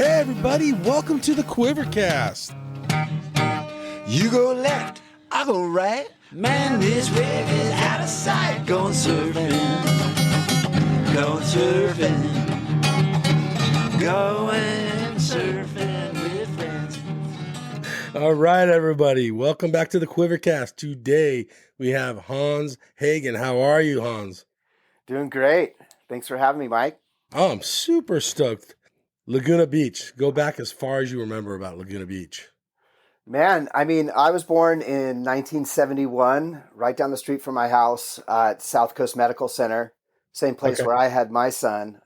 Hey everybody, welcome to the QuiverCast. You go left, I go right. Man, this wave is out of sight. Going surfing, going surfing, going surfing with friends. All right, everybody, welcome back to the QuiverCast. Today we have Hans Hagen. How are you, Hans? Doing great. Thanks for having me, Mike. Oh, I'm super stoked. Laguna Beach. Go back as far as you remember about Laguna Beach. Man, I was born in 1971, right down the street from my house at South Coast Medical Center, same place where I had my son.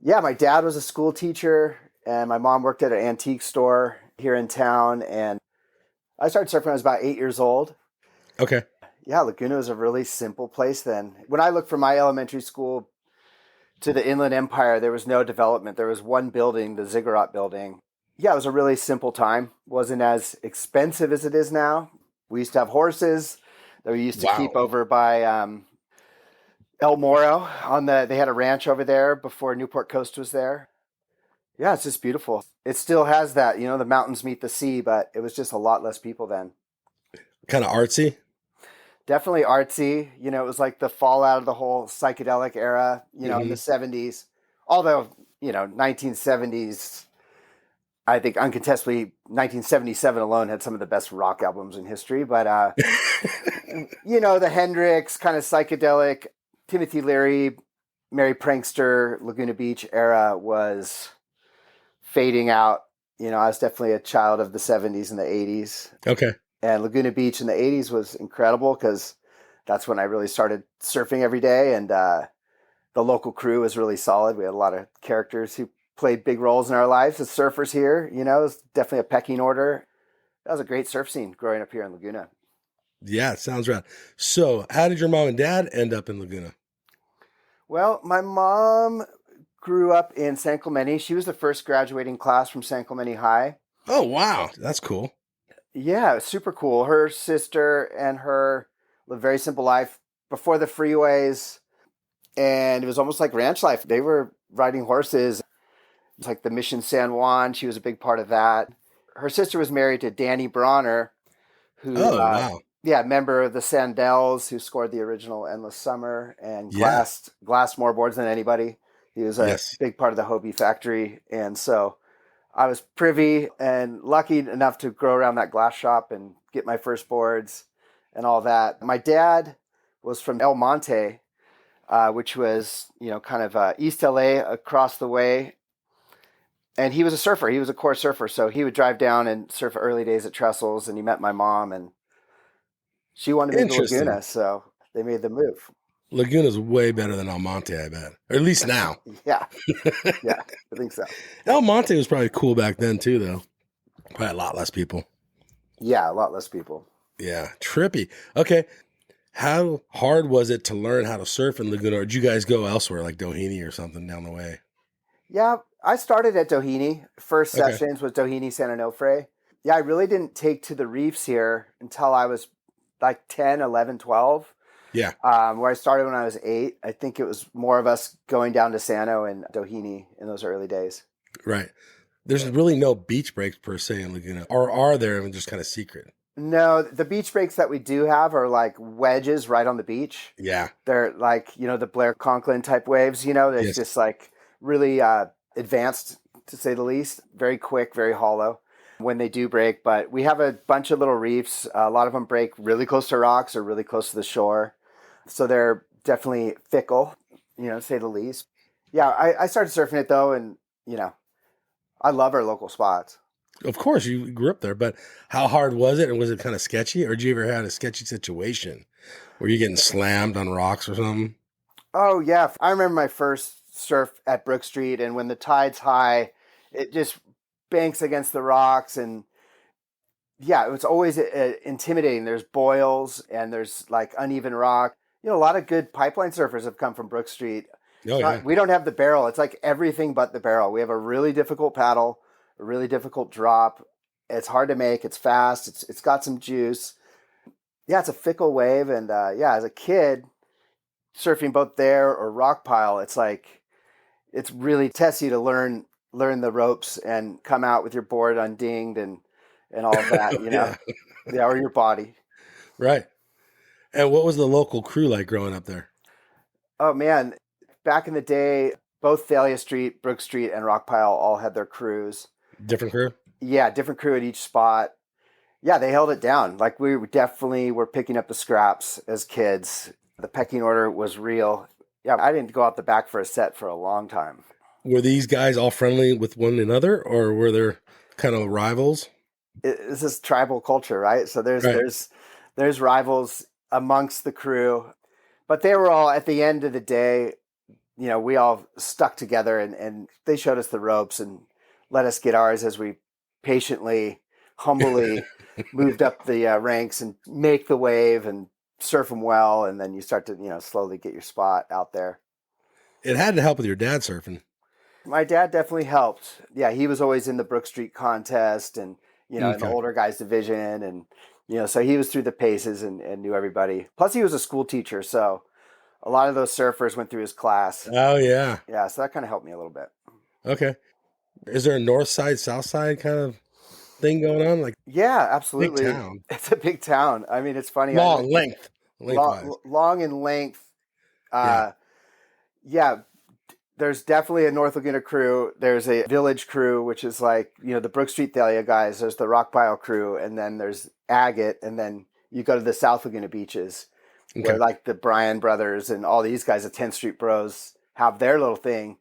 Yeah, my dad was a school teacher, and my mom worked at an antique store here in town, and I started surfing when I was about 8 years old. Okay. Yeah, Laguna was a really simple place then. When I looked from my elementary school to the Inland Empire, there was no development. There was one building, the Ziggurat building. Yeah, it was a really simple time. Wasn't as expensive as it is now. We used to have horses that we used to keep over by El Moro. They had a ranch over there before Newport Coast was there. Yeah, it's just beautiful. It still has that, the mountains meet the sea, but it was just a lot less people then. Kind of artsy? Definitely artsy. It was like the fallout of the whole psychedelic era, in the 70s. Although, 1970s, I think uncontestably 1977 alone had some of the best rock albums in history. But, the Hendrix kind of psychedelic, Timothy Leary, Merry Prankster, Laguna Beach era was fading out. I was definitely a child of the 70s and the 80s. Okay. And Laguna Beach in the 80s was incredible because that's when I really started surfing every day. And the local crew was really solid. We had a lot of characters who played big roles in our lives as surfers here. It was definitely a pecking order. That was a great surf scene growing up here in Laguna. Yeah, it sounds right. So how did your mom and dad end up in Laguna? Well, my mom grew up in San Clemente. She was the first graduating class from San Clemente High. Oh, wow. That's cool. Yeah, super cool. Her sister and her lived a very simple life before the freeways, and it was almost like ranch life. They were riding horses. It's like the Mission San Juan. She was a big part of that. Her sister was married to Danny Bronner, who, member of the Sandells, who scored the original Endless Summer and glassed more boards than anybody. He was a big part of the Hobie factory, and so I was privy and lucky enough to grow around that glass shop and get my first boards and all that. My dad was from El Monte, which was, kind of East LA across the way. And he was a surfer. He was a core surfer. So he would drive down and surf early days at Trestles, and he met my mom, and she wanted to move to Laguna. So they made the move. Laguna's way better than El Monte, I bet. Or at least now. Yeah, I think so. El Monte was probably cool back then too, though. Probably a lot less people. Yeah, a lot less people. Yeah, trippy. Okay, how hard was it to learn how to surf in Laguna? Or did you guys go elsewhere, like Doheny or something down the way? Yeah, I started at Doheny. First sessions was Doheny, San Onofre. Yeah, I really didn't take to the reefs here until I was like 10, 11, 12. Yeah. Where I started when I was 8. I think it was more of us going down to Sano and Doheny in those early days. Right. There's really no beach breaks per se in Laguna. Or are there even just kind of secret? No, the beach breaks that we do have are like wedges right on the beach. Yeah. They're like, the Blair Conklin type waves, they're just like really advanced, to say the least. Very quick, very hollow when they do break. But we have a bunch of little reefs. A lot of them break really close to rocks or really close to the shore. So they're definitely fickle, to say the least. Yeah, I started surfing it though, and, I love our local spots. Of course, you grew up there, but how hard was it? And was it kind of sketchy? Or did you ever have a sketchy situation where you're getting slammed on rocks or something? Oh, yeah. I remember my first surf at Brook Street, and when the tide's high, it just banks against the rocks, and yeah, it was always intimidating. There's boils, and there's like uneven rock. A lot of good pipeline surfers have come from Brook Street. We don't have the barrel. It's like everything but the barrel. We have a really difficult paddle, a really difficult drop. It's hard to make. It's fast. It's got some juice. Yeah, it's a fickle wave. And as a kid, surfing both there or rock pile, it's like, it's really tests you to learn learn the ropes and come out with your board undinged and all of that, Yeah, yeah, or your body. right. And what was the local crew like growing up there? Oh man, back in the day, both Thalia Street, Brook Street, and Rockpile all had their crews. Different crew? Yeah, different crew at each spot. Yeah, they held it down. Like we definitely were picking up the scraps as kids. The pecking order was real. Yeah, I didn't go out the back for a set for a long time. Were these guys all friendly with one another, or were there kind of rivals? This is tribal culture, right? So Right. there's rivals amongst the crew, but they were all at the end of the day. We all stuck together and they showed us the ropes and let us get ours as we patiently, humbly moved up the ranks and make the wave and surf them well. And then you start to, slowly get your spot out there. It had to help with your dad surfing. My dad definitely helped. Yeah, he was always in the Brook Street contest and, in the Okay. older guys division. And, so he was through the paces and knew everybody. Plus, he was a school teacher. So a lot of those surfers went through his class. Oh, yeah. Yeah, so that kind of helped me a little bit. Okay. Is there a north side, south side kind of thing going on? Like Yeah, big absolutely. town. It's a big town. I mean, it's funny. Long, lengthwise. Long in length. Yeah. Uh, yeah, there's definitely a North Laguna crew. There's a Village crew, which is like, the Brook Street Thalia guys. There's the Rockpile crew, and then there's Agate, and then you go to the South Laguna beaches, Okay. where like the Bryan brothers and all these guys at 10th Street Bros have their little thing.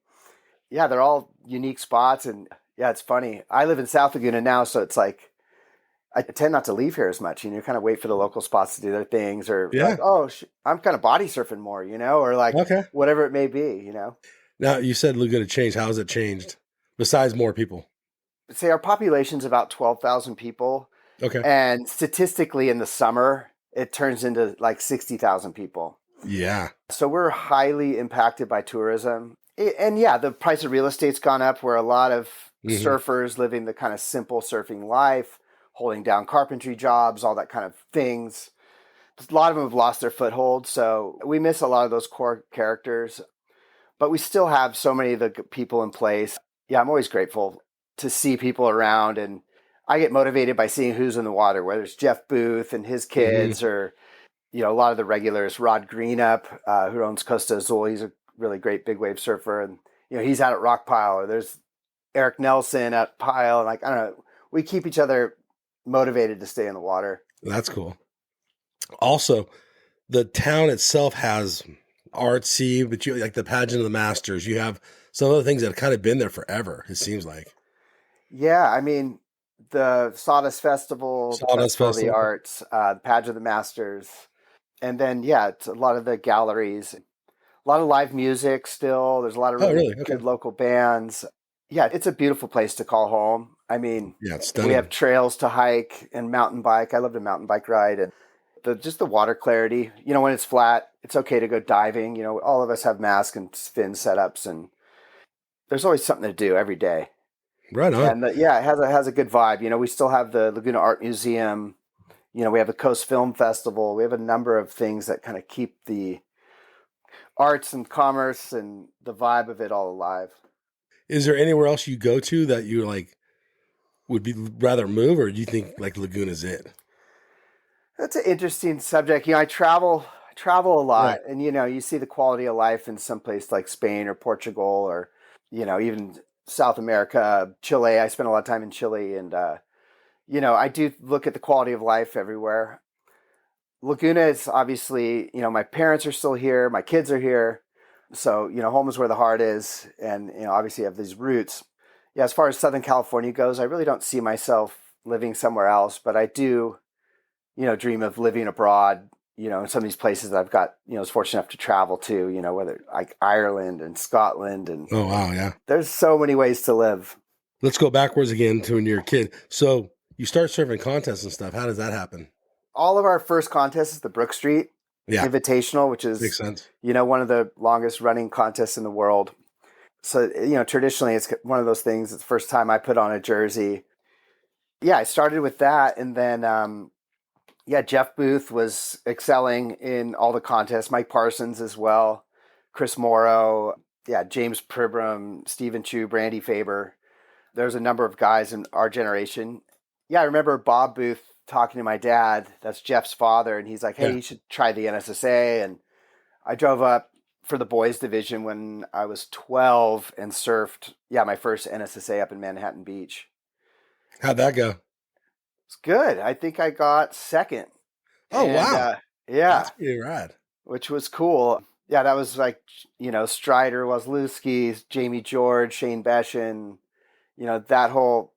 Yeah, they're all unique spots, and yeah, it's funny. I live in South Laguna now, so it's like I tend not to leave here as much. Kind of wait for the local spots to do their things, or Yeah. like, oh, I'm kind of body surfing more, or like Okay. whatever it may be. Now, you said Laguna changed. How has it changed? Besides more people. Say our population's about 12,000 people, Okay. and statistically in the summer it turns into like 60,000 people. Yeah. So we're highly impacted by tourism. And yeah, the price of real estate's gone up where a lot of surfers living the kind of simple surfing life, holding down carpentry jobs, all that kind of things. A lot of them have lost their foothold. So we miss a lot of those core characters, but we still have so many of the people in place. Yeah, I'm always grateful to see people around, and I get motivated by seeing who's in the water, whether it's Jeff Booth and his kids or, a lot of the regulars, Rod Greenup, who owns Costa Azul. He's a really great big wave surfer. And, he's out at Rock Pile, or there's Eric Nelson at Pile. And like, I don't know, we keep each other motivated to stay in the water. That's cool. Also, the town itself has artsy, but you like the pageant of the masters. You have some of the things that have kind of been there forever, it seems like. Yeah, I mean, the Sawdust Festival, the Sawdust Festival of the Festival. Arts, the Pageant of the Masters. And then, yeah, it's a lot of the galleries, a lot of live music still. There's a lot of really Okay. good local bands. Yeah, it's a beautiful place to call home. I mean, Yeah, it's we stunning. have trails to hike and mountain bike. I love to mountain bike ride, and just the water clarity. When it's flat, it's okay to go diving. All of us have mask and fin setups, and there's always something to do every day. Right on. And yeah, it has a good vibe. We still have the Laguna Art Museum. We have the Coast Film Festival. We have a number of things that kind of keep the arts and commerce and the vibe of it all alive. Is there anywhere else you go to that you like would be rather move, or do you think like Laguna's it? That's an interesting subject. I travel a lot, Right. and you see the quality of life in some place like Spain or Portugal or even South America, Chile. I spent a lot of time in Chile, and I do look at the quality of life everywhere. Laguna is obviously, my parents are still here, my kids are here, so home is where the heart is, and obviously I have these roots. Yeah, as far as Southern California goes, I really don't see myself living somewhere else, but I do dream of living abroad, in some of these places that I've got, was fortunate enough to travel to, whether like Ireland and Scotland, and Oh, wow. Yeah. there's so many ways to live. Let's go backwards again to when you're a kid. So you start surfing contests and stuff. How does that happen? All of our first contest is the Brook Street Yeah. Invitational, which is, Makes sense. one of the longest running contests in the world. So, traditionally it's one of those things. It's the first time I put on a jersey. Yeah, I started with that, and then, Jeff Booth was excelling in all the contests. Mike Parsons as well. Chris Morrow. Yeah, James Pribram, Stephen Chu, Brandy Faber. there's a number of guys in our generation. Yeah, I remember Bob Booth talking to my dad. That's Jeff's father. And he's like, hey, Yeah. you should try the NSSA. And I drove up for the boys division when I was 12 and surfed, my first NSSA up in Manhattan Beach. How'd that go? It's good. I think I got second. Oh, And, wow. yeah, That's pretty rad. which was cool. Yeah, that was like, Strider, Wazlewski, Jamie George, Shane Beshin, that whole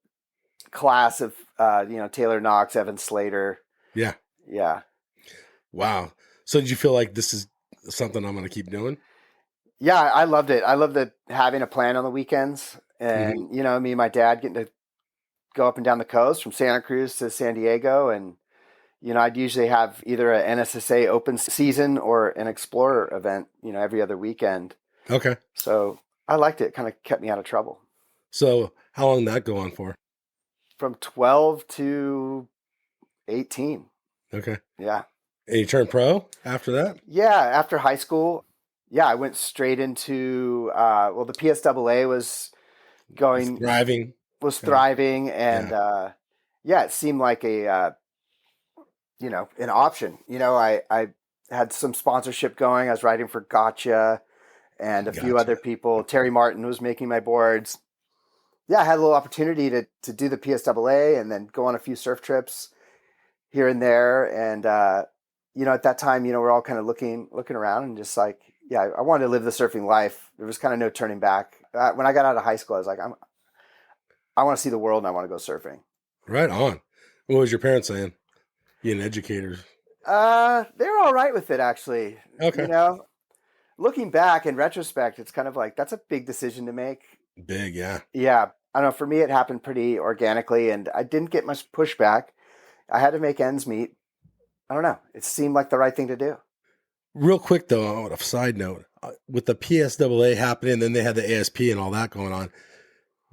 class of, Taylor Knox, Evan Slater. Yeah. Yeah. Wow. So did you feel like this is something I'm going to keep doing? Yeah, I loved it. I loved having a plan on the weekends. And, me and my dad getting to go up and down the coast from Santa Cruz to San Diego. And, I'd usually have either an NSSA open season or an Explorer event, every other weekend. Okay. So I liked it. It kind of kept me out of trouble. So how long did that go on for? From 12 to 18. Okay. Yeah. And you turned pro after that? Yeah. After high school, I went straight into, the PSAA was going, Thriving. thriving. And, it seemed like an option. I had some sponsorship going. I was writing for Gotcha and a few other people. Terry Martin was making my boards. Yeah, I had a little opportunity to do the PSAA and then go on a few surf trips here and there. And, at that time, we're all kind of looking around and just like, I wanted to live the surfing life. There was kind of no turning back. When I got out of high school, I was like, I want to see the world and I want to go surfing. Right on. What was your parents saying? Being educators? They're all right with it, actually. Okay. Looking back in retrospect, it's kind of like, that's a big decision to make. Big, yeah. Yeah. I don't know. For me, it happened pretty organically and I didn't get much pushback. I had to make ends meet. I don't know. It seemed like the right thing to do. Real quick, though, on a side note, with the PSAA happening, then they had the ASP and all that going on.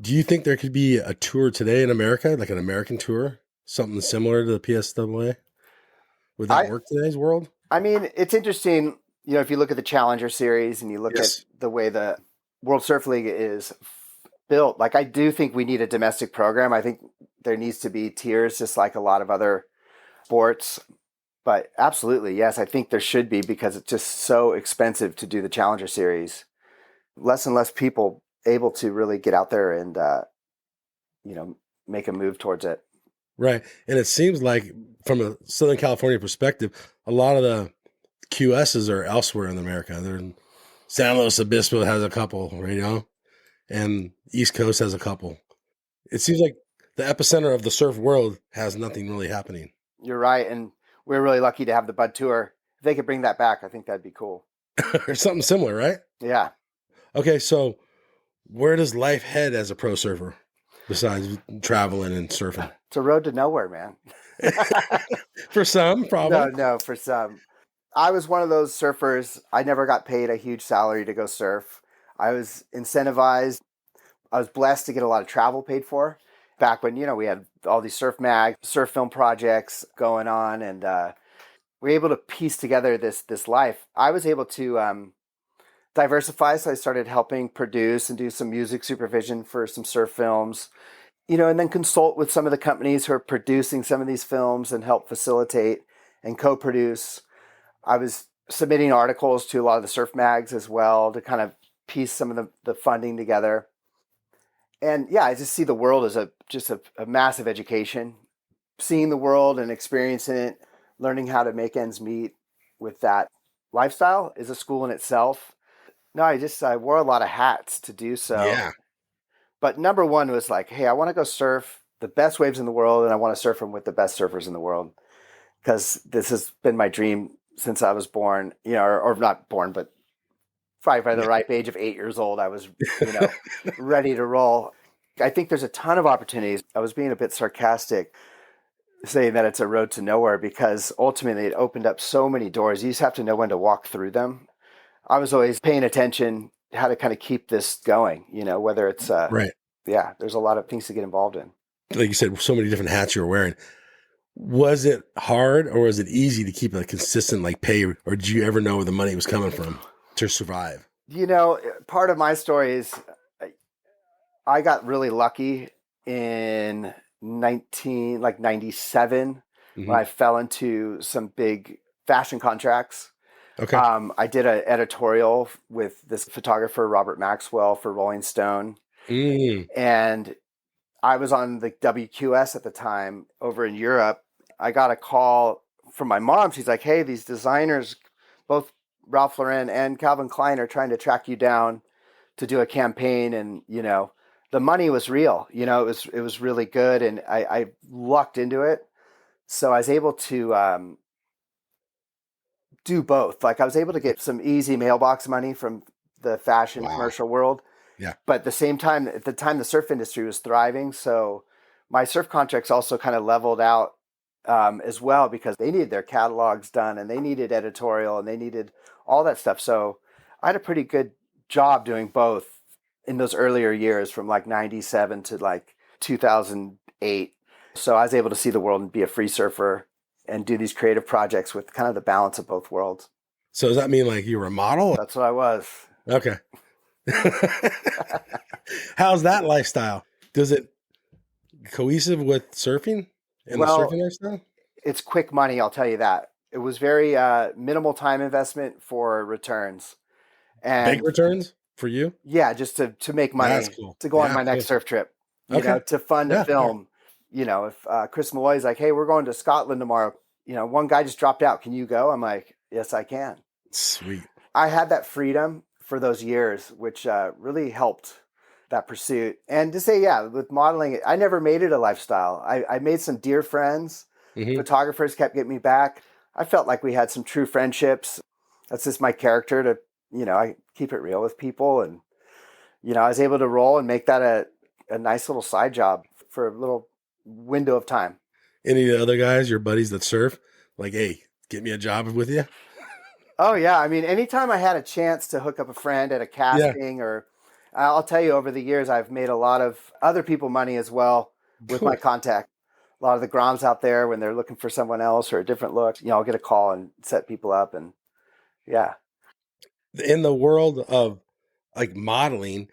Do you think there could be a tour today in America, like an American tour, something similar to the PSAA? Would that work in today's world? I mean, it's interesting, if you look at the Challenger Series and you look at the way the World Surf League is built, like I do think we need a domestic program. I think there needs to be tiers, just like a lot of other sports. But absolutely, yes, I think there should be because it's just so expensive to do the Challenger Series. Less and less people able to really get out there and, make a move towards it. Right. And it seems like from a Southern California perspective, a lot of the QSs are elsewhere in America. They're in San Luis Obispo has a couple, and East Coast has a couple. It seems like the epicenter of the surf world has nothing really happening. You're right. And we're really lucky to have the Bud Tour. If they could bring that back, I think that'd be cool. Or something similar, right? Yeah. Okay, so where does life head as a pro surfer besides traveling and surfing? It's a road to nowhere, man. For some, probably. No, for some. I was one of those surfers. I never got paid a huge salary to go surf. I was incentivized. I was blessed to get a lot of travel paid for. Back when, we had all these surf mag, surf film projects going on, and we were able to piece together this life. I was able to diversify, so I started helping produce and do some music supervision for some surf films, and then consult with some of the companies who are producing some of these films and help facilitate and co-produce. I was submitting articles to a lot of the surf mags as well to kind of piece some of the funding together. And I just see the world as a massive education, seeing the world and experiencing it, learning how to make ends meet with that lifestyle is a school in itself. No, I wore a lot of hats to do so. Yeah. But number one was like, hey, I want to go surf the best waves in the world and I want to surf them with the best surfers in the world. Because this has been my dream since I was born, or not born, but probably by the ripe age of 8 years old, I was, ready to roll. I think there's a ton of opportunities. I was being a bit sarcastic saying that it's a road to nowhere because ultimately it opened up so many doors. You just have to know when to walk through them. I was always paying attention how to kind of keep this going, whether it's, right. Yeah, there's a lot of things to get involved in. Like you said, so many different hats you were wearing. Was it hard or was it easy to keep a consistent pay, or did you ever know where the money was coming from to survive? Part of my story is I got really lucky in 97 when Hmm. I fell into some big fashion contracts. Okay. I did an editorial with this photographer, Robert Maxwell, for Rolling Stone. Mm. And I was on the WQS at the time over in Europe. I got a call from my mom. She's like, hey, these designers, both Ralph Lauren and Calvin Klein, are trying to track you down to do a campaign. And, the money was real. It was really good. And I lucked into it. So I was able to do both. Like I was able to get some easy mailbox money from the fashion Wow. commercial world. Yeah. But at the same time, the surf industry was thriving. So my surf contracts also kind of leveled out as well, because they needed their catalogs done and they needed editorial and they needed all that stuff. So I had a pretty good job doing both in those earlier years from like 97 to like 2008. So I was able to see the world and be a free surfer and do these creative projects with kind of the balance of both worlds. So does that mean like you were a model? That's what I was. Okay. How's that lifestyle? Does it cohesive with surfing and the Well, surfing lifestyle? it's quick money, I'll tell you that. It was very minimal time investment for returns. Big And returns for you? yeah, just to make That's money, cool. to go on Yeah, my next cool. surf trip, Okay. to fund a Yeah. film. If Chris Malloy's like, hey, we're going to Scotland tomorrow. One guy just dropped out. Can you go? I'm like, yes, I can. Sweet. I had that freedom for those years, which really helped that pursuit. And to say, yeah, with modeling, I never made it a lifestyle. I made some dear friends. Hmm. Photographers kept getting me back. I felt like we had some true friendships. That's just my character to, I keep it real with people. And, I was able to roll and make that a nice little side job for a little window of time. Any of the other guys, your buddies that surf, like, hey, get me a job with you? Oh yeah, I mean, anytime I had a chance to hook up a friend at a Yeah. casting, or I'll tell you, over the years, I've made a lot of other people money as well with my Cool. contact. A lot of the groms out there, when they're looking for someone else or a different look, I'll get a call and set people up, and yeah. In the world of like modeling,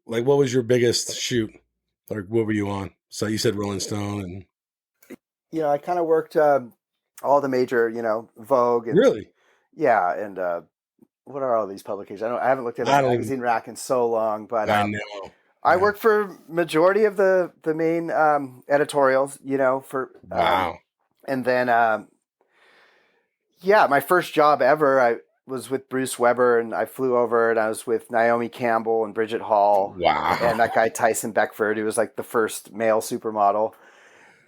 like what was your biggest shoot? Like what were you on? So you said Rolling Stone and I kind of worked all the major, Vogue and really? yeah, and what are all these publications? I haven't looked at a I don't even, magazine rack in so long, but I know. I Yeah. worked for majority of the main editorials, for Wow. and then yeah, my first job ever, I was with Bruce Weber, and I flew over and I was with Naomi Campbell and Bridget Hall and Wow. that guy Tyson Beckford, who was like the first male supermodel,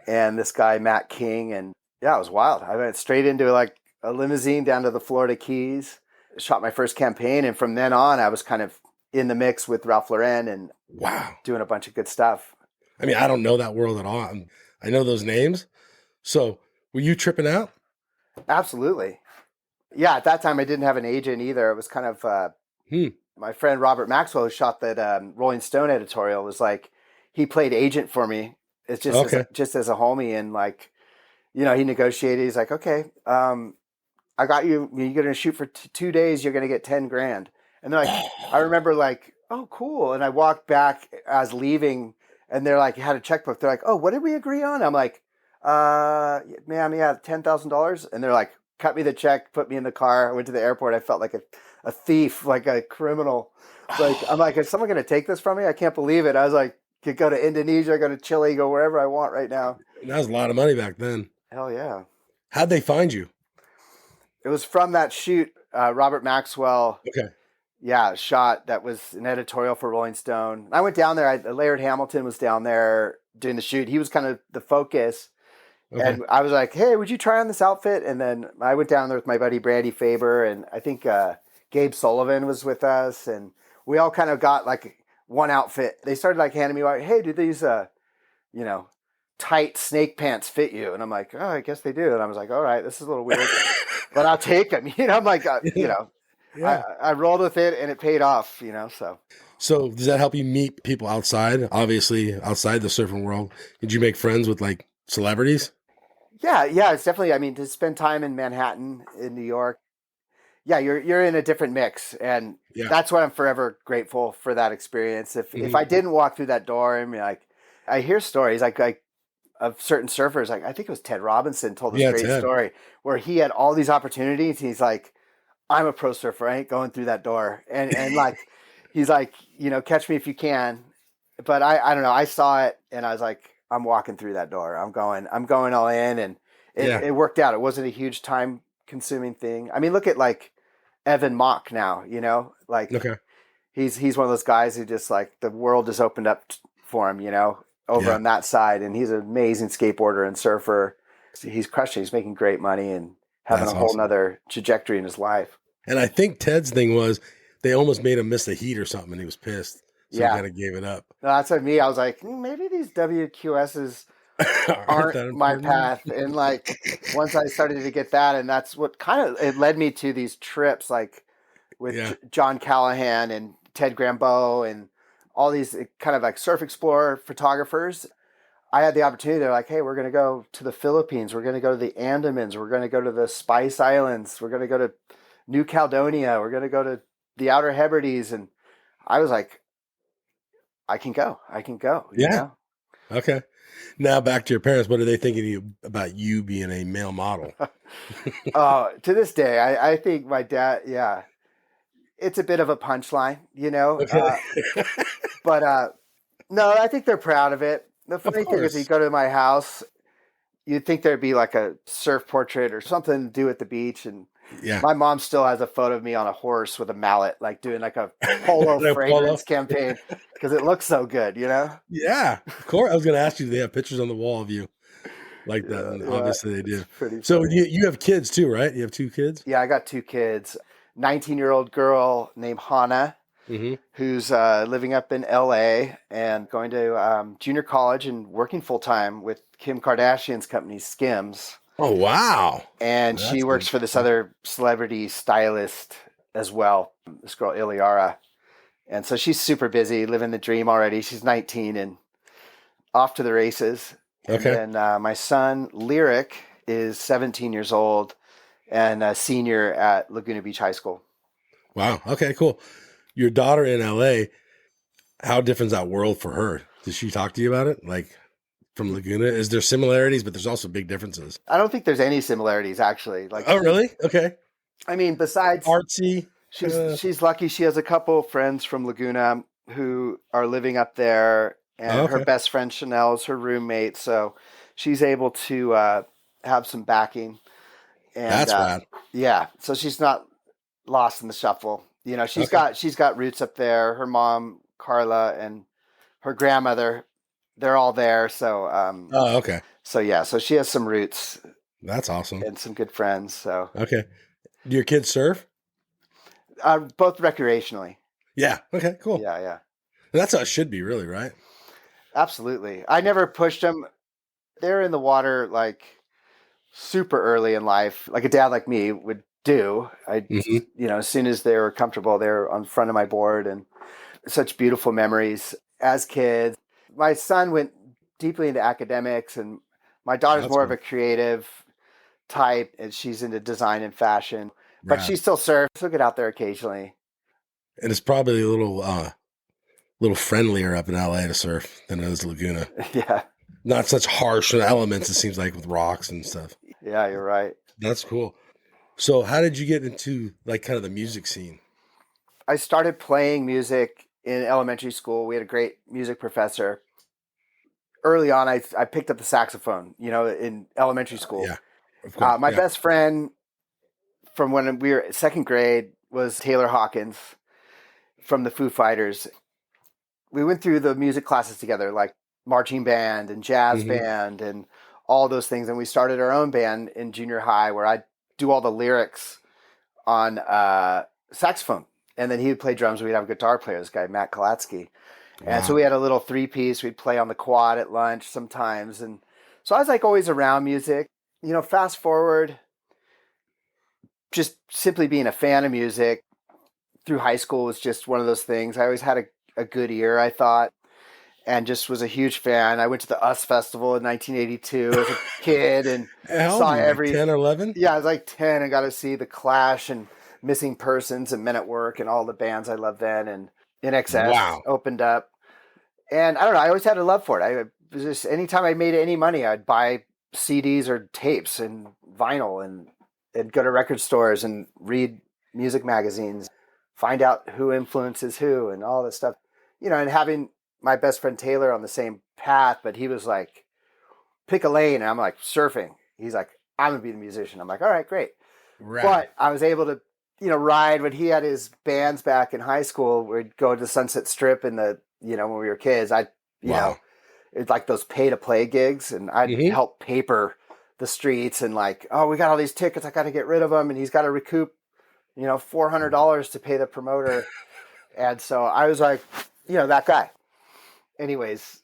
and this guy Matt King. And yeah, it was wild. I went straight into like a limousine down to the Florida Keys, shot my first campaign, and from then on I was kind of in the mix with Ralph Lauren and Wow. doing a bunch of good stuff. I mean, I don't know that world at all. I know those names. So were you tripping out? Absolutely. Yeah, at that time I didn't have an agent either. It was kind of Hmm. my friend Robert Maxwell, who shot that Rolling Stone editorial, was like, he played agent for me. It's Okay. just as a homie, and like, he negotiated. He's like, okay, I got you. You're going to shoot for 2 days. You're going to get 10 grand. And they're like, I remember like, oh, cool. And I walked back as leaving, and they're like, had a checkbook. They're like, oh, what did we agree on? I'm like, ma'am, yeah, $10,000. And they're like, cut me the check, put me in the car. I went to the airport. I felt like a thief, like a criminal. Like, I'm like, is someone going to take this from me? I can't believe it. I was like, could go to Indonesia, go to Chile, go wherever I want right now. That was a lot of money back then. Hell yeah. How'd they find you? It was from that shoot, Robert Maxwell. Okay. Yeah, shot that was an editorial for Rolling Stone. I went down there. Laird Hamilton was down there doing the shoot. He was kind of the focus. Okay. And I was like, hey, would you try on this outfit? And then I went down there with my buddy Brandy Faber, and I think Gabe Sullivan was with us. And we all kind of got like one outfit. They started like handing me like, hey, do these, tight snake pants fit you? And I'm like, oh, I guess they do. And I was like, all right, this is a little weird, but I'll take them. I'm like, Yeah. I rolled with it, and it paid off, so. So does that help you meet people outside? Obviously, outside the surfing world. Did you make friends with like celebrities? Yeah, it's definitely, I mean, to spend time in Manhattan, in New York, yeah, you're in a different mix, and Yeah. that's why I'm forever grateful for that experience. If I didn't walk through that door, I mean, like, I hear stories like of certain surfers. Like I think it was Ted Robinson told this Yeah, great Ted. story where he had all these opportunities. And he's like, I'm a pro surfer. I ain't going through that door. And like, he's like, catch me if you can. But I don't know. I saw it and I was like, I'm walking through that door. I'm going all in. And Yeah. it worked out. It wasn't a huge time consuming thing. I mean, look at like Evan Mock now, like Okay. he's one of those guys who just like the world just opened up for him, over Yeah. on that side. And he's an amazing skateboarder and surfer. He's crushing. He's making great money and having That's a whole awesome. nother trajectory in his life. And I think Ted's thing was they almost made him miss the heat or something, and he was pissed. So he Yeah. kind of gave it up. No, that's like me. I was like, maybe these WQSs Aren't that aren't my important? path. And like once I started to get that, and that's what kind of it led me to these trips, like with Yeah. John Callahan and Ted Grambeau and all these kind of like surf explorer photographers. I had the opportunity. They're like, hey, we're going to go to the Philippines. We're going to go to the Andamans. We're going to go to the Spice Islands. We're going to go to New Caledonia. We're going to go to the Outer Hebrides. And I was like, I can go. Yeah. Okay. Now back to your parents. What are they thinking about you being a male model? To this day, I think my dad, yeah, it's a bit of a punchline, Okay. but no, I think they're proud of it. The funny thing is, you course. go to my house, you'd think there'd be like a surf portrait or something to do at the beach. And Yeah. my mom still has a photo of me on a horse with a mallet, like doing like a polo No fragrance polo. campaign because it looks so good, Yeah. Of course. I was going to ask you, do they have pictures on the wall of you like that? And Yeah, obviously they do. it's pretty So funny. you have kids too, right? You have 2 kids? Yeah, I got 2 kids. 19-year-old girl named Hannah, Mm-hmm. who's living up in LA and going to junior college and working full time with Kim Kardashian's company, Skims. Oh, wow. And she That's works for this other celebrity stylist as well, this girl, Iliara. And so she's super busy, living the dream already. She's 19 and off to the races. And Okay. then my son, Lyric, is 17 years old and a senior at Laguna Beach High School. Wow. Okay, cool. Your daughter in LA, how different is that world for her? Did she talk to you about it? Like from Laguna? Is there similarities, but there's also big differences? I don't think there's any similarities, actually. Like, Oh, really? Okay. I mean, besides Artsy. she's lucky she has a couple friends from Laguna who are living up there, and her Okay. best friend Chanel is her roommate, so she's able to have some backing. And That's rad. yeah, so she's not lost in the shuffle. She's Okay. got roots up there. Her mom Carla and her grandmother, they're all there. So Oh, okay. so yeah, so she has some roots That's awesome. and some good friends. So Okay. Do your kids surf? both recreationally. Yeah. Okay, cool. Yeah. That's how it should be, really, right? Absolutely. I never pushed them. They're in the water like super early in life, like a dad like me would do. Mm-hmm. As soon as they were comfortable, they were on front of my board, and such beautiful memories as kids. My son went deeply into academics, and my daughter's That's more of cool. a creative type, and she's into design and fashion. But Rad. she still surfs. She'll get out there occasionally. And it's probably a little friendlier up in LA to surf than it is Laguna. Yeah. Not such harsh elements, it seems like, with rocks and stuff. Yeah, you're right. That's cool. So how did you get into like kind of the music scene? I started playing music in elementary school. We had a great music professor. Early on, I picked up the saxophone, in elementary school. Yeah, of course. My Yeah. best friend from when we were second grade was Taylor Hawkins from the Foo Fighters. We went through the music classes together, like marching band and jazz Mhm. band and all those things. And we started our own band in junior high where I'd do all the lyrics on saxophone. And then he would play drums. We'd have a guitar player, this guy, Matt Kalatsky. And so Wow. we had a little 3-piece. We'd play on the quad at lunch sometimes. And so I was like always around music. Fast forward, just simply being a fan of music through high school was just one of those things. I always had a good ear, I thought, and just was a huge fan. I went to the US Festival in 1982 as a kid and How old saw are you, like every 10 or 11? Yeah, I was like 10 and got to see The Clash and Missing Persons and Men at Work and all the bands I loved then. And In Excess Wow. opened up. And I don't know, I always had a love for it. just anytime I made any money, I'd buy CDs or tapes and vinyl and go to record stores and read music magazines, find out who influences who and all this stuff. And having my best friend Taylor on the same path, but he was like, pick a lane. And I'm like, surfing. He's like, I'm going to be the musician. I'm like, all right, great. Right. But I was able to, ride when he had his bands back in high school. We'd go to Sunset Strip in the, when we were kids. Wow. It's like those pay to play gigs, and I'd help paper the streets and like, oh, we got all these tickets. I got to get rid of them. And he's got to recoup, $400 to pay the promoter. And so I was like, that guy. Anyways,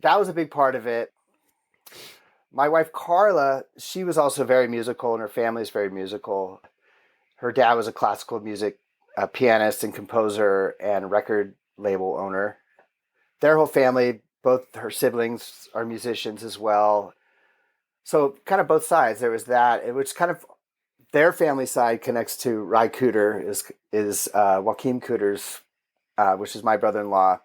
that was a big part of it. My wife, Carla, she was also very musical, and her family's very musical. Her dad was a classical music pianist and composer and record label owner. Their whole family, both her siblings, are musicians as well. So kind of both sides. There was that, which kind of their family side connects to Ry Cooter, is Joaquin Cooter's, which is my brother-in-law.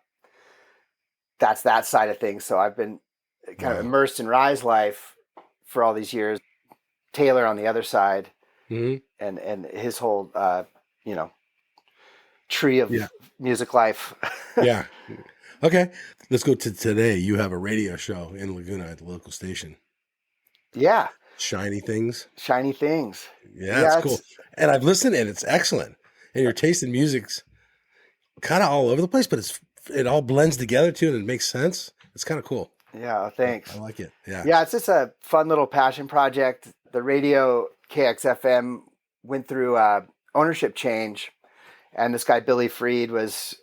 That's that side of things. So I've been kind of immersed in Ry's life for all these years. Taylor on the other side, and his whole tree of music life. Yeah. Okay. Let's go to today. You have a radio show in Laguna at the local station. Yeah. Shiny Things. Shiny Things. Yeah, that's cool. And I've listened, and it's excellent. And your taste in music's kind of all over the place, but it all blends together too, and it makes sense. It's kind of cool. Yeah, thanks. I like it. Yeah. Yeah, it's just a fun little passion project. The radio KXFM went through ownership change, and this guy Billy Freed was,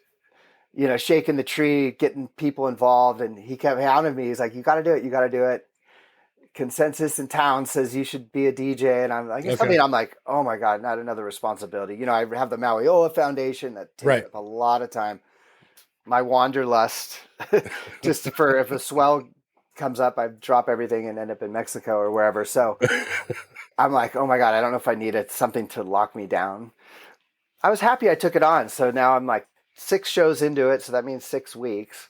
shaking the tree, getting people involved, and he kept hounding me. He's like, "You got to do it. You got to do it." Consensus in town says you should be a DJ, and I'm like, I'm like, oh my god, not another responsibility. I have the Mauli Ola Foundation that takes up a lot of time. My wanderlust, just for if a swell comes up, I drop everything and end up in Mexico or wherever. So I'm like, oh my god, I don't know if I need something to lock me down. I was happy I took it on, so now I'm like 6 shows into it, so that means 6 weeks.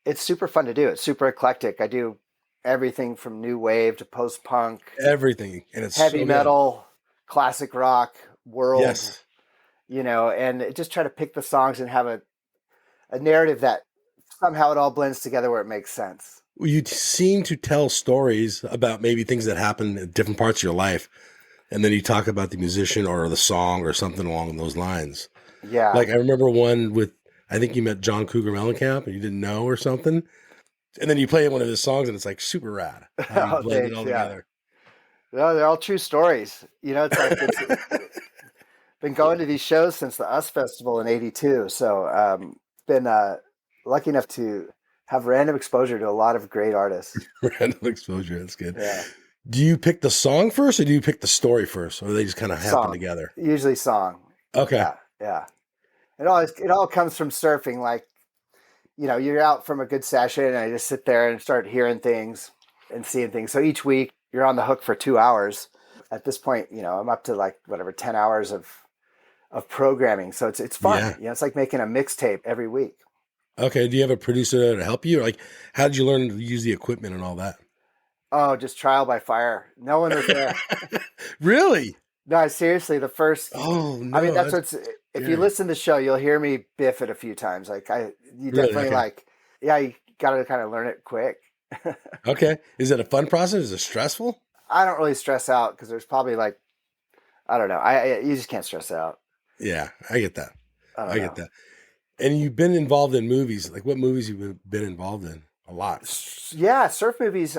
It's super fun to do. It's super eclectic. I do everything from new wave to post-punk. Everything. And it's heavy metal, classic rock, world. Yes. And just try to pick the songs and have a narrative that somehow it all blends together where it makes sense. Well, you seem to tell stories about maybe things that happen in different parts of your life. And then you talk about the musician or the song or something along those lines. Yeah. Like I remember one with, I think you met John Cougar Mellencamp and you didn't know or something. And then you play one of his songs and it's like super rad. How you blend it all together. No, they're all true stories. It's like been going to these shows since the US Festival in '82. So been lucky enough to have random exposure to a lot of great artists. Random exposure. That's good. Yeah. Do you pick the song first or do you pick the story first? Or they just kind of happen together? Usually song. Okay. Yeah. It all comes from surfing. Like, you're out from a good session and I just sit there and start hearing things and seeing things. So each week you're on the hook for 2 hours. At this point, I'm up to like 10 hours of programming. So it's fun. Yeah. It's like making a mixtape every week. Okay. Do you have a producer to help you? Or like, how did you learn to use the equipment and all that? Oh, just trial by fire. No one was there. Really? No, seriously, the first. Oh, no. I mean, that's what's. If you listen to the show, you'll hear me biff it a few times. Like you definitely you got to kind of learn it quick. Okay. Is it a fun process? Is it stressful? I don't really stress out because there's probably like, I don't know. You just can't stress out. Yeah, I get that. I get that. And you've been involved in movies. Like what movies have you been involved in? A lot. Yeah, surf movies.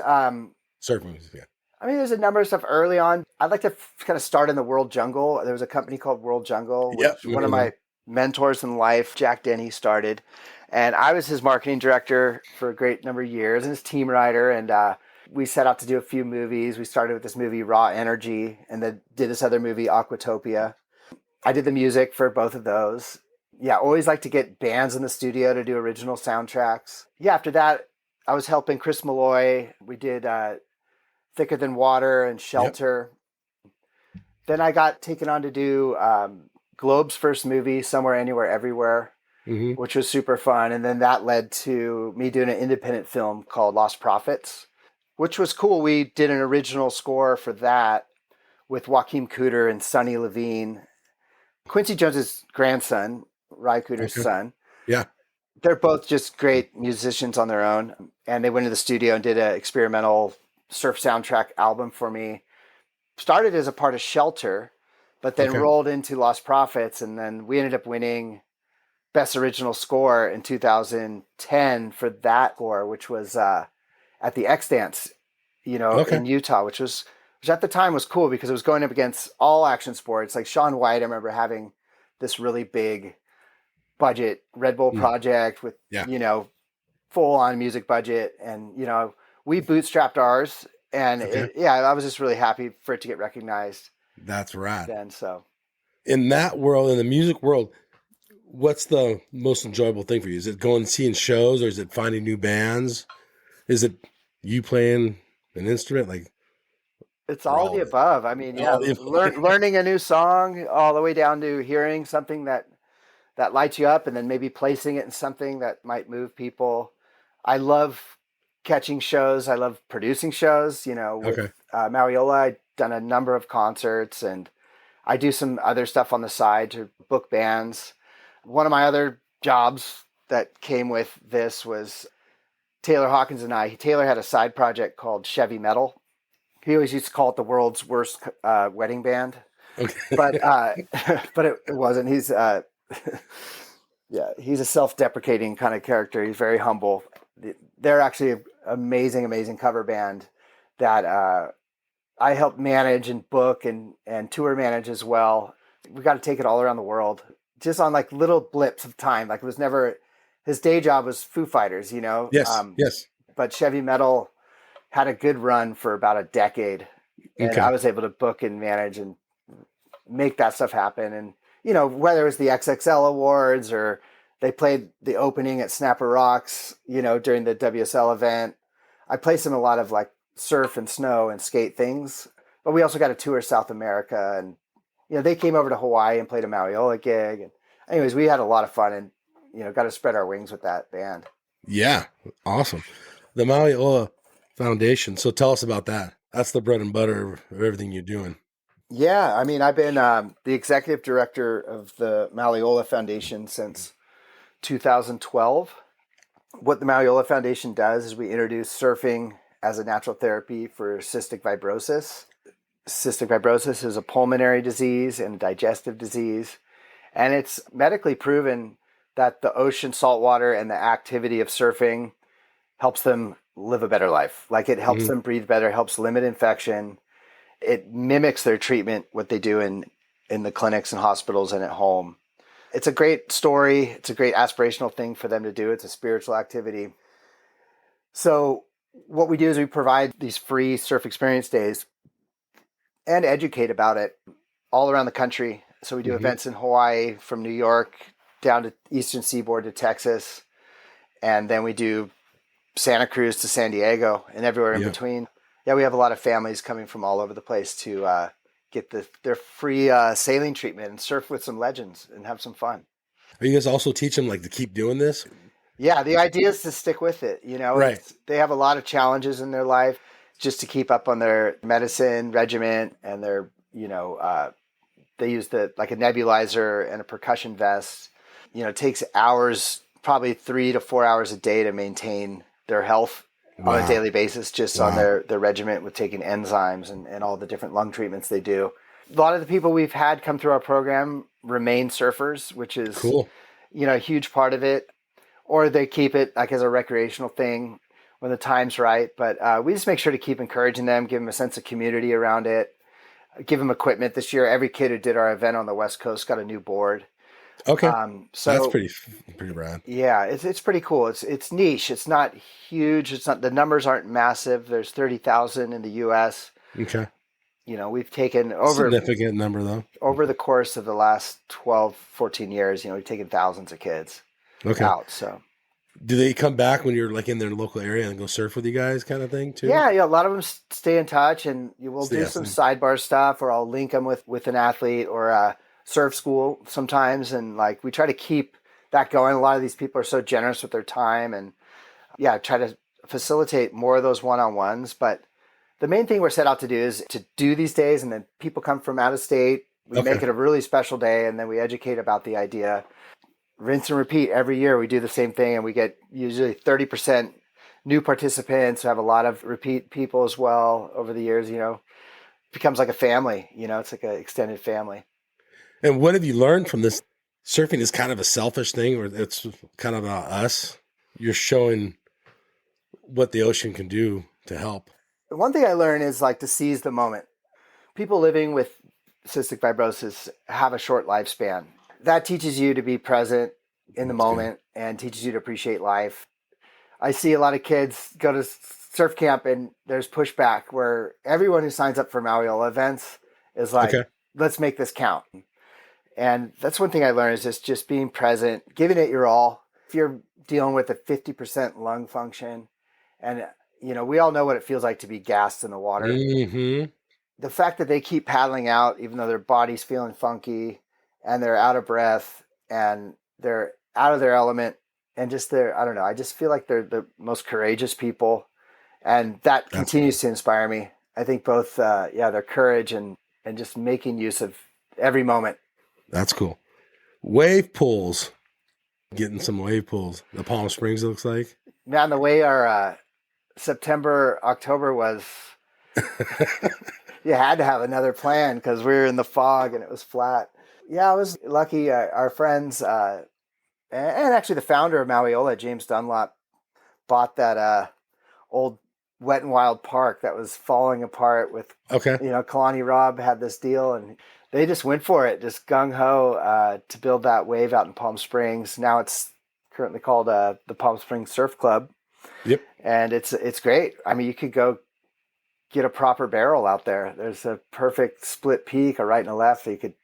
Surf movies, yeah. I mean, there's a number of stuff early on. I'd like to kind of start in the World Jungle. There was a company called World Jungle, which one of my mentors in life, Jack Denny, started. And I was his marketing director for a great number of years and his team writer. And we set out to do a few movies. We started with this movie, Raw Energy, and then did this other movie, Aquatopia. I did the music for both of those. Yeah, always like to get bands in the studio to do original soundtracks. Yeah, after that, I was helping Chris Malloy. We did Thicker Than Water and Shelter. Yep. Then I got taken on to do Globe's first movie, Somewhere, Anywhere, Everywhere. which was super fun. And then that led to me doing an independent film called Lost Prophets, which was cool. We did an original score for that with Joaquin Cooter and Sonny Levine, Quincy Jones's grandson, Ry Cooter's son. Yeah. They're both just great musicians on their own. And they went to the studio and did an experimental surf soundtrack album for me. Started as a part of Shelter, but then rolled into Lost Prophets. And then we ended up winning Best Original Score in 2010 for that score, which was at the X Dance, in Utah, which at the time was cool because it was going up against all action sports. Like Shaun White, I remember having this really big budget Red Bull project with, full on music budget. And, we bootstrapped ours, and I was just really happy for it to get recognized. That's right. Then, so in that world, in the music world, what's the most enjoyable thing for you? Is it going and seeing shows, or is it finding new bands? Is it you playing an instrument? Like, it's all the above. I mean, learning a new song all the way down to hearing something that lights you up, and then maybe placing it in something that might move people. I love catching shows. I love producing shows. With Mauli Ola, I've done a number of concerts, and I do some other stuff on the side to book bands. One of my other jobs that came with this was Taylor Hawkins and I. Taylor had a side project called Chevy Metal. He always used to call it the world's worst wedding band. Okay. But it wasn't. He's he's a self-deprecating kind of character. He's very humble. They're actually an amazing cover band that I helped manage and book and tour manage as well. We got to take it all around the world, just on like little blips of time. Like, it was never, his day job was Foo Fighters, Yes. But Chevy Metal had a good run for about a decade, and I was able to book and manage and make that stuff happen. And, whether it was the XXL Awards or they played the opening at Snapper Rocks, during the WSL event, I placed in a lot of like surf and snow and skate things, but we also got to tour South America, and, they came over to Hawaii and played a Mauli Ola gig. And anyways, we had a lot of fun, and, got to spread our wings with that band. Yeah. Awesome. The Mauli Ola Foundation. So tell us about that. That's the bread and butter of everything you're doing. Yeah. I mean, I've been the executive director of the Mauli Ola Foundation since 2012. What the Mauli Ola Foundation does is we introduce surfing as a natural therapy for cystic fibrosis. Cystic fibrosis is a pulmonary disease and a digestive disease, and it's medically proven that the ocean salt water and the activity of surfing helps them live a better life. Like, it helps them breathe better, helps limit infection. It mimics their treatment, what they do in the clinics and hospitals and at home. It's a great story. It's a great aspirational thing for them to do. It's a spiritual activity. So what we do is we provide these free surf experience days and educate about it all around the country. So we do events in Hawaii, from New York down to Eastern Seaboard to Texas. And then we do Santa Cruz to San Diego and everywhere in between. Yeah, we have a lot of families coming from all over the place to get their free sailing treatment and surf with some legends and have some fun. Are you guys also teach them like to keep doing this? Yeah, the idea is to stick with it. Right. They have a lot of challenges in their life just to keep up on their medicine regimen, and their, they use a nebulizer and a percussion vest. It takes hours, probably 3 to 4 hours a day to maintain their health on a daily basis, just on their regimen with taking enzymes and all the different lung treatments they do. A lot of the people we've had come through our program remain surfers, which is cool. A huge part of it, or they keep it like as a recreational thing when the time's right. But we just make sure to keep encouraging them, give them a sense of community around it, give them equipment. This year, every kid who did our event on the West Coast got a new board. Okay. So that's pretty rad. Yeah, it's pretty cool. It's niche. It's not huge. It's not, the numbers aren't massive. There's 30,000 in the US. Okay. We've taken over significant number though. Over the course of the last 12, 14 years, we've taken thousands of kids out. So do they come back when you're like in their local area and go surf with you guys kind of thing too? Yeah. A lot of them stay in touch, and we'll do some sidebar stuff, or I'll link them with an athlete or a surf school sometimes. And we try to keep that going. A lot of these people are so generous with their time, and try to facilitate more of those one-on-ones. But the main thing we're set out to do is to do these days, and then people come from out of state. We make it a really special day, and then we educate about the idea. Rinse and repeat every year. We do the same thing, and we get usually 30% new participants. We have a lot of repeat people as well over the years. Becomes like a family. It's like an extended family. And what have you learned from this? Surfing is kind of a selfish thing, or it's kind of about us. You're showing what the ocean can do to help. The one thing I learned is like to seize the moment. People living with cystic fibrosis have a short lifespan. That teaches you to be present in the moment and teaches you to appreciate life. I see a lot of kids go to surf camp and there's pushback where everyone who signs up for Mauli Ola events is like, let's make this count. And that's one thing I learned is just being present, giving it your all. If you're dealing with a 50% lung function, and we all know what it feels like to be gassed in the water. Mm-hmm. The fact that they keep paddling out, even though their body's feeling funky and they're out of breath and they're out of their element and just I don't know, I just feel like they're the most courageous people. And that continues to inspire me. I think both, their courage and just making use of every moment. That's cool. Wave pools. Getting some wave pools. The Palm Springs, it looks like. Man, the way our September, October was, you had to have another plan because we were in the fog and it was flat. Yeah, I was lucky. Our friends, and actually the founder of Mauli Ola, James Dunlop, bought that old Wet and Wild park that was falling apart with, Kalani Robb had this deal and they just went for it, just gung-ho to build that wave out in Palm Springs. Now it's currently called the Palm Springs Surf Club. Yep. And it's great. I mean, you could go get a proper barrel out there. There's a perfect split peak, a right and a left, so you could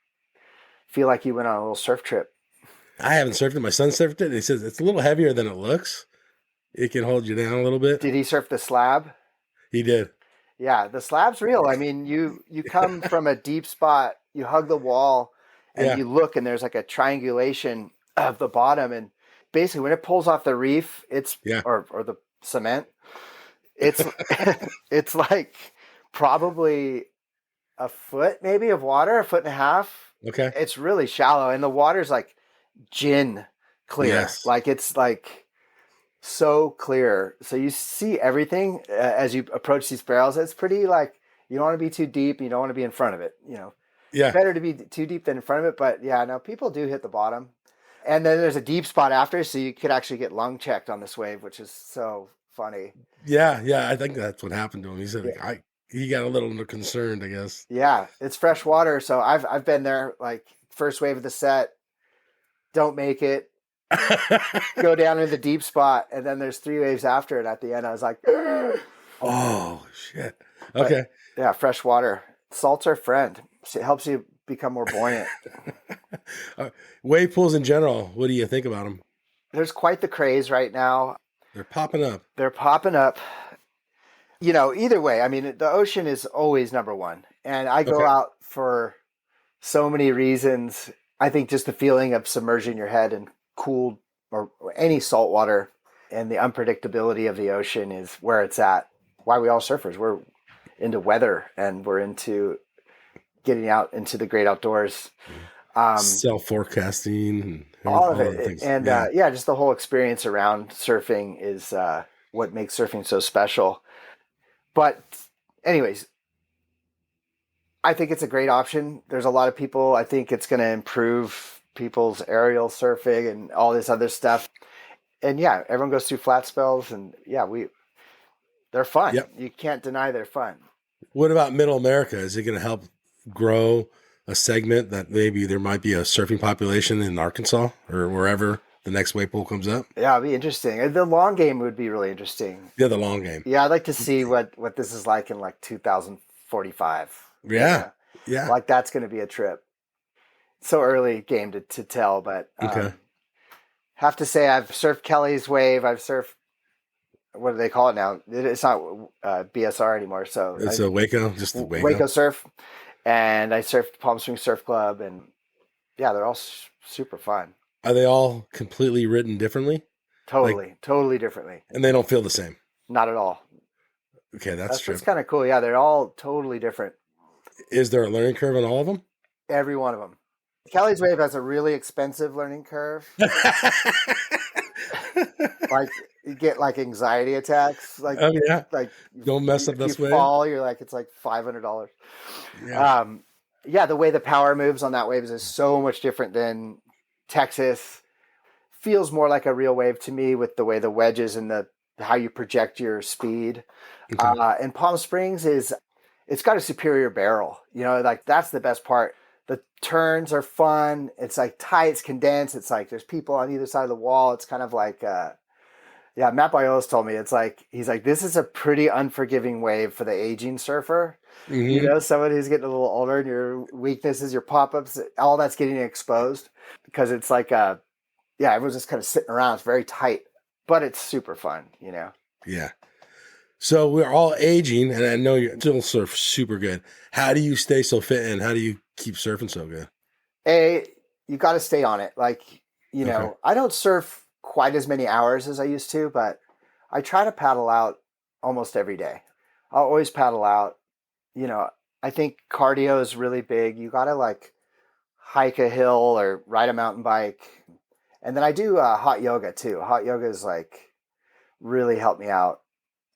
feel like you went on a little surf trip. I haven't surfed it. My son surfed it. He says it's a little heavier than it looks. It can hold you down a little bit. Did he surf the slab? He did. Yeah, the slab's real. I mean, you come from a deep spot, you hug the wall, and you look, and there's like a triangulation of the bottom, and basically when it pulls off the reef, it's or the cement, it's it's like probably a foot maybe of water, a foot and a half. Okay. It's really shallow, and the water's like gin clear. Yes. Like it's like so clear. So you see everything as you approach these barrels. It's pretty like, you don't want to be too deep. You don't want to be in front of it, Yeah. Better to be too deep than in front of it. But people do hit the bottom. And then there's a deep spot after, so you could actually get lung checked on this wave, which is so funny. Yeah. I think that's what happened to him. He said he got a little concerned, I guess. Yeah, it's fresh water. So I've been there, like first wave of the set, don't make it. Go down in the deep spot, and then there's 3 waves after it. At the end, I was like, oh shit. Okay. But, fresh water. Salt's our friend. It helps you become more buoyant. Wave pools in general, what do you think about them? There's quite the craze right now. They're popping up. Either way, I mean, the ocean is always number one. And I go out for so many reasons. I think just the feeling of submerging your head in cool or any salt water and the unpredictability of the ocean is where it's at. Why we all surfers, we're into weather and we're into getting out into the great outdoors. Self-forecasting. All of it. And just the whole experience around surfing is what makes surfing so special. But anyways, I think it's a great option. There's a lot of people. I think it's going to improve people's aerial surfing and all this other stuff. And everyone goes through flat spells, and they're fun. Yep. You can't deny they're fun. What about Middle America? Is it going to help grow a segment that maybe there might be a surfing population in Arkansas or wherever the next wave pool comes up? Yeah, it'd be interesting. The long game would be really interesting. Yeah, the long game. Yeah, I'd like to see what this is like in like 2045. Yeah. Like that's going to be a trip. So early game to tell, but have to say I've surfed Kelly's wave. I've surfed, what do they call it now? It's not BSR anymore. So it's a Waco, just the Waco surf. And I surfed Palm Springs Surf Club, and they're all super fun. Are they all completely written differently? Totally differently. And they don't feel the same. Not at all. Okay, that's That's true. what's kind of cool. Yeah, they're all totally different. Is there a learning curve on all of them? Every one of them. Kelly's Wave has a really expensive learning curve. Like you get like anxiety attacks. Like Oh yeah. like Don't mess up if this you wave. fall, you're like it's like $500. Yeah. Yeah, the way the power moves on that wave is so much different than Texas. Feels more like a real wave to me with the way the wedges and the how you project your speed. Okay. And Palm Springs it's got a superior barrel. You know, like that's the best part. The turns are fun. It's like tight, it's condensed. It's like there's people on either side of the wall. It's kind of like yeah, Matt Biolos told me it's like he's like this is a pretty unforgiving wave for the aging surfer. You Mm-hmm. know, someone who's getting a little older and your weaknesses, your pop-ups, all that's getting exposed because it's like yeah, everyone's just kind of sitting around. It's very tight, but it's super fun, you know. Yeah. So we're all aging, and I know you still surf super good. How do you stay so fit, and how do you keep surfing so good? You got to stay on it. Like, you know, Okay. I don't surf quite as many hours as I used to, but I try to paddle out almost every day. I'll always paddle out. You know, I think cardio is really big. You got to like hike a hill or ride a mountain bike. And then I do hot yoga too. Hot yoga is like really helped me out.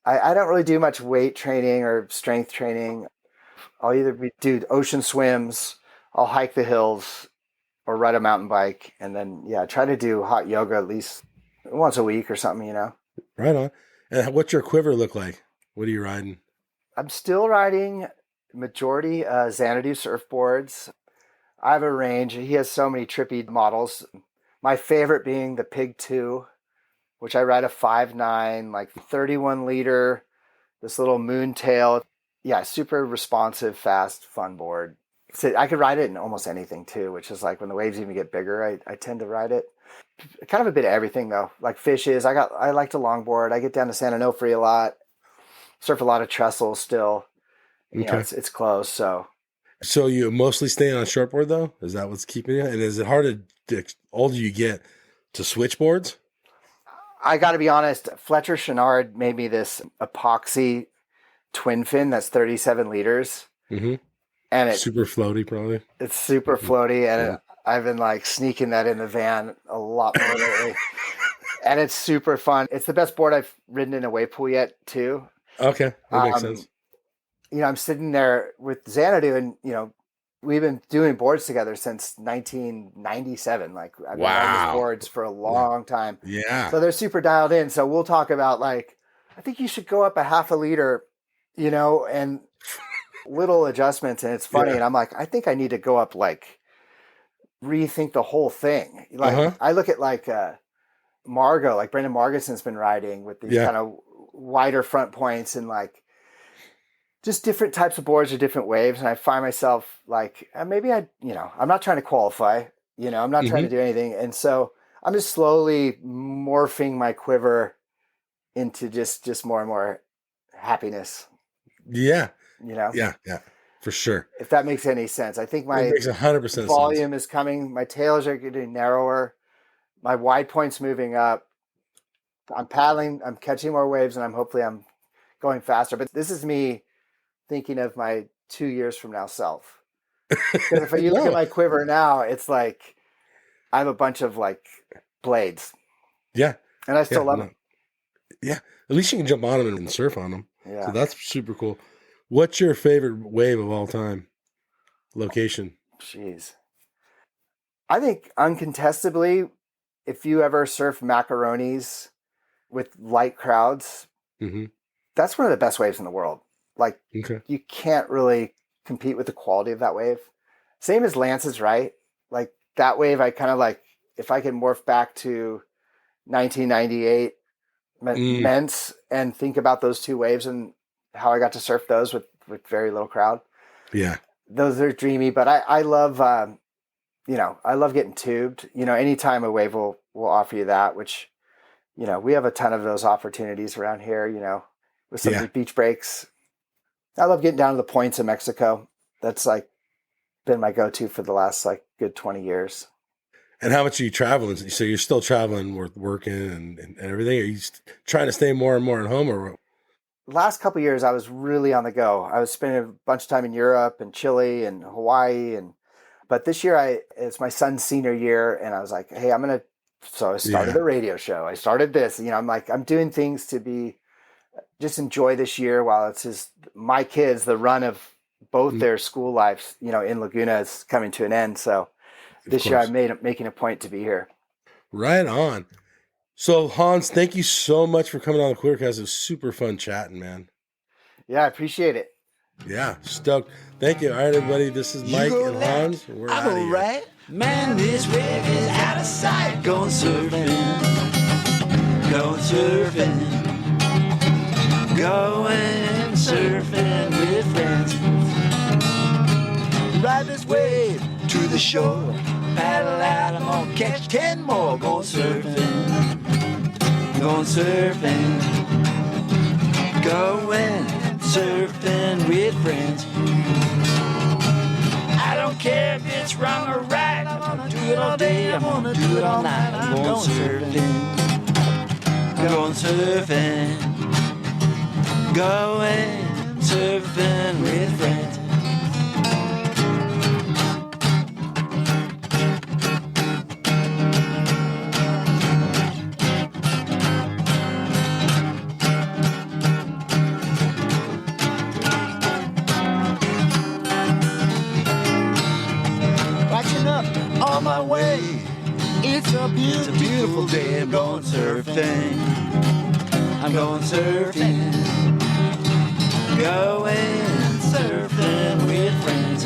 I don't really do much weight training or strength training. I'll either do ocean swims, I'll hike the hills, or ride a mountain bike, and then yeah, try to do hot yoga at least once a week or something. You know, Right on. And what's your quiver look like? What are you riding? I'm still riding majority Xanadu surfboards. I have a range. He has so many trippy models. My favorite being the Pig 2, which I ride a 5.9, like 31 liter, this little moon tail. Yeah, super responsive, fast, fun board. So I could ride it in almost anything too, which is like when the waves even get bigger, I tend to ride it. Kind of a bit of everything though, like fishes. I like to longboard. I get down to San Onofre a lot, surf a lot of trestle still. You know, Okay. it's close, so So you mostly stay on shortboard though? Is that what's keeping you? And is it hard to older you get to switch boards? I got to be honest. Fletcher Chenard made me this epoxy twin fin that's 37 liters, Mm-hmm. and Super floaty, probably. it's super Mhm. floaty, and Yeah. I've been like sneaking that in the van a lot more lately, and it's super fun. It's the best board I've ridden in a wave pool yet, too. Okay, that makes Um, sense. you know, I'm sitting there with Xanadu, and you know, we've been doing boards together since 1997. Like I've been riding his Wow. boards for a Yeah. long time, Yeah. so they're super dialed in. So we'll talk about like, I think you should go up a half a liter, you know, and little adjustments, and it's funny. Yeah. And I'm like, I think I need to go up like rethink the whole thing. Like Uh-huh. I look at like Margot, like Brendan Margison's been riding with these Yeah. kind of wider front points and like just different types of boards or different waves. And I find myself like maybe you know, I'm not trying to qualify, you know, I'm not trying Mm-hmm. to do anything. And so I'm just slowly morphing my quiver into just more and more happiness, Yeah. you know, Yeah. Yeah. For sure. if that makes any sense. I think It my makes 100% sense. volume is coming. My tails are getting narrower. My wide point's moving up. I'm paddling. I'm catching more waves, and I'm going faster. But this is me thinking of my 2 years from now self. Because if you look at No. my quiver now, it's like I have a bunch of like blades, Yeah. and I Yeah. still love No. them. Yeah. At least you can jump on them and surf on them. So Yeah. that's super cool. What's your favorite wave of all time? Location. Jeez. I think uncontestably, if you ever surf macaronis with light crowds, Mm-hmm. that's one of the best waves in the world. Like Okay. you can't really compete with the quality of that wave. Same as Lance's, right? Like that wave, I kind of like if I could morph back to 1998 Mm. Ments and think about those two waves and how I got to surf those with very little crowd. Yeah. Those are dreamy, but I love you know, I love getting tubed. You know, anytime a wave will offer you that, which you know, we have a ton of those opportunities around here. You know, with some of Yeah. the beach breaks. I love getting down to the points in Mexico. That's like been my go-to for the last like good 20 years. And how much are you traveling? So you're still traveling, working and everything? Are you trying to stay more and more at home, or what? Last couple of years, I was really on the go. I was spending a bunch of time in Europe and Chile and Hawaii, but this year it's my son's senior year, and I was like, hey, so I started a radio show. I started this, I'm like, I'm doing things to just enjoy this year while it's my kids, the run of both their school lives, in Laguna is coming to an end. So this year I'm making a point to be here. Right on. So Hans, thank you so much for coming on the QuiverCast. It was super fun chatting, man. Yeah, I appreciate it. Yeah, stoked. Thank you. All right, everybody. This is Mike and Hans. We're out of here. Right. Man, this wave is out of sight. Going surfing. Going surfing. Going surfing with friends. Ride this wave to the shore. Paddle out, I'm gonna catch 10 more. Going surfing. Going surfing. Going surfing with friends. I don't care if it's wrong or right. I'm gonna do it all day, I'm gonna do it all night. I'm going surfing. Going surfing. Going surfing with friends. On my way, it's a beautiful day. I'm going surfing. I'm going surfing. Going surfing with friends.